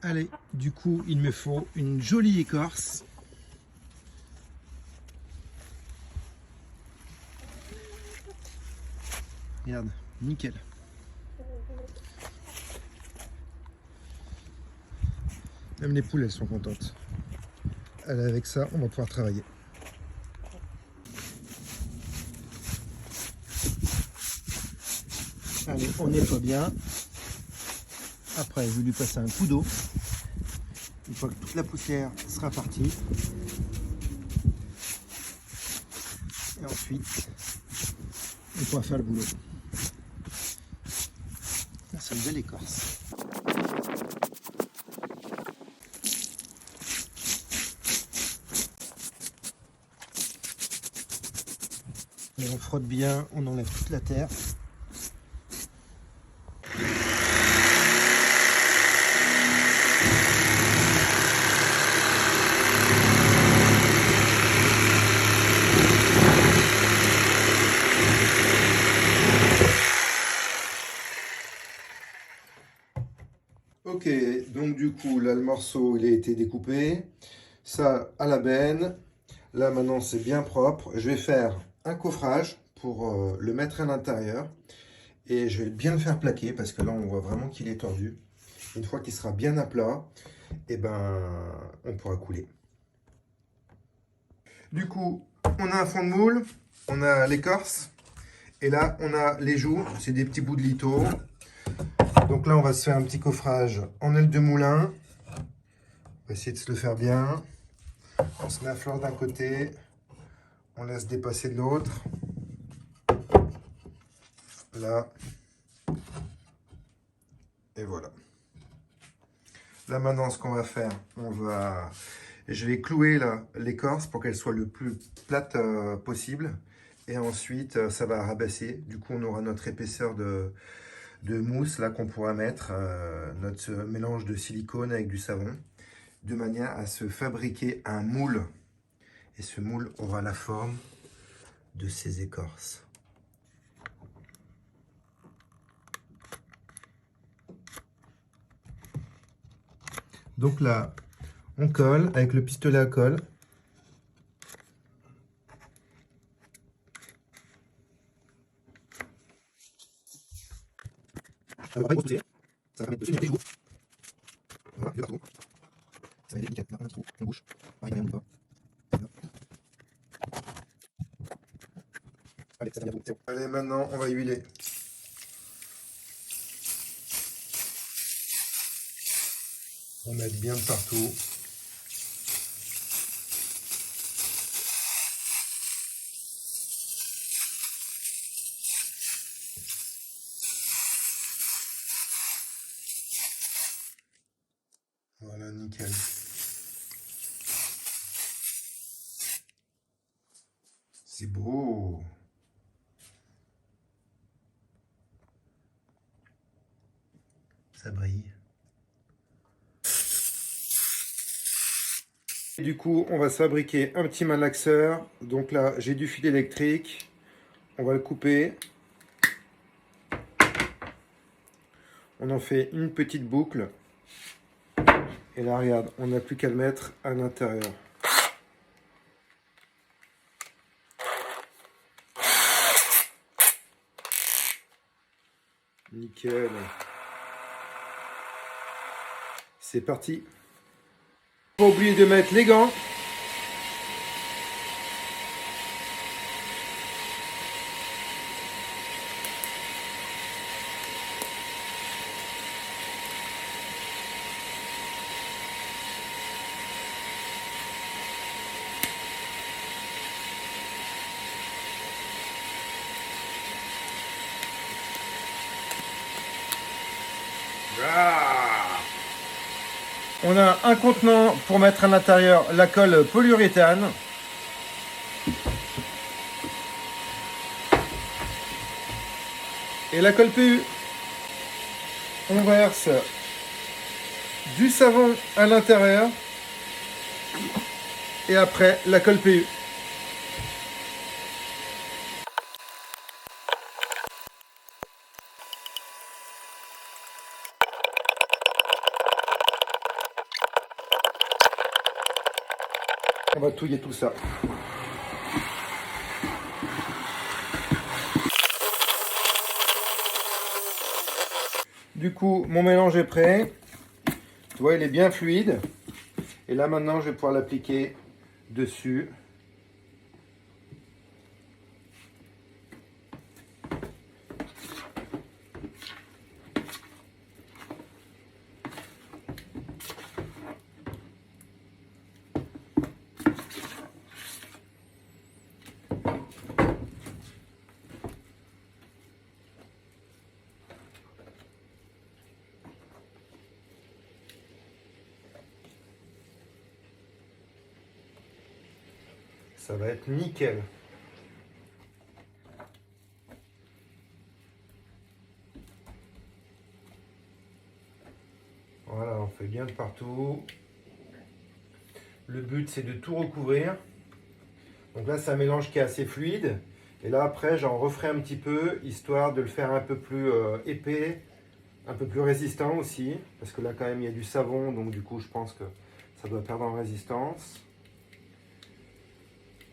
Allez, du coup, il me faut une jolie écorce. Regarde, nickel. Même les poules, elles sont contentes. Allez, avec ça, on va pouvoir travailler. Allez, on nettoie bien. Après, je vais lui passer un coup d'eau. Une fois que toute la poussière sera partie. Et ensuite, on pourra faire le boulot. C'est une belle écorce. Et on frotte bien, on enlève toute la terre. Ok, donc du coup, là, le morceau, il a été découpé. Ça, à la benne. Là, maintenant, c'est bien propre. Je vais faire un coffrage pour le mettre à l'intérieur. Et je vais bien le faire plaquer parce que là, on voit vraiment qu'il est tordu. Une fois qu'il sera bien à plat, et ben, on pourra couler. Du coup, on a un fond de moule, on a l'écorce. Et là, on a les joues. C'est des petits bouts de litho. Donc là, on va se faire un petit coffrage en aile de moulin. On va essayer de se le faire bien. On se met à fleur d'un côté. On laisse dépasser de l'autre. Là. Et voilà. Là maintenant, ce qu'on va faire, je vais clouer l'écorce pour qu'elle soit le plus plate possible. Et ensuite, ça va rabasser. Du coup, on aura notre épaisseur de mousse là qu'on pourra mettre, notre mélange de silicone avec du savon, de manière à se fabriquer un moule. Et ce moule aura la forme de ces écorces. Donc là, on colle avec le pistolet à colle. Ça va pas grosse ça va permettre de tenir les jours. Voilà, de partout. Ça va être nickel. Là, on a un trou, on bouche. Pareil, on y va. Allez, ça vient bien. Allez, maintenant, on va huiler. On met bien de partout. Voilà, nickel. C'est beau. Ça brille. Et du coup, on va se fabriquer un petit malaxeur. Donc là, j'ai du fil électrique. On va le couper. On en fait une petite boucle. Et là, regarde, on n'a plus qu'à le mettre à l'intérieur. Nickel. C'est parti. Pas oublier de mettre les gants. On a un contenant pour mettre à l'intérieur la colle polyuréthane. Et la colle PU. On verse du savon à l'intérieur. Et après, la colle PU. On va touiller tout ça. Du coup, mon mélange est prêt. Tu vois, il est bien fluide. Et là, maintenant, je vais pouvoir l'appliquer dessus. Ça va être nickel. Voilà, on fait bien de partout. Le but, c'est de tout recouvrir. Donc là, c'est un mélange qui est assez fluide. Et là, après, j'en referai un petit peu, histoire de le faire un peu plus épais, un peu plus résistant aussi. Parce que là, quand même, il y a du savon. Donc du coup, je pense que ça doit perdre en résistance.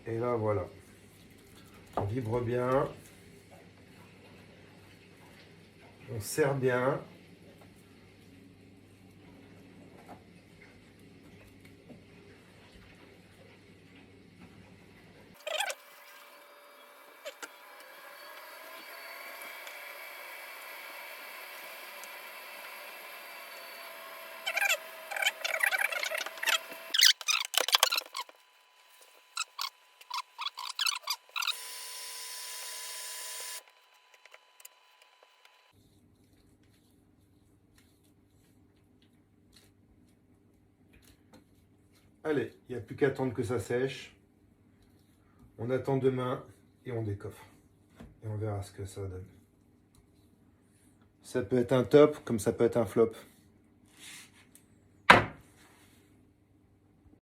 Et là, voilà. On vibre bien. On serre bien. Allez, il n'y a plus qu'à attendre que ça sèche. On attend demain et on décoffre. Et on verra ce que ça donne. Ça peut être un top comme ça peut être un flop.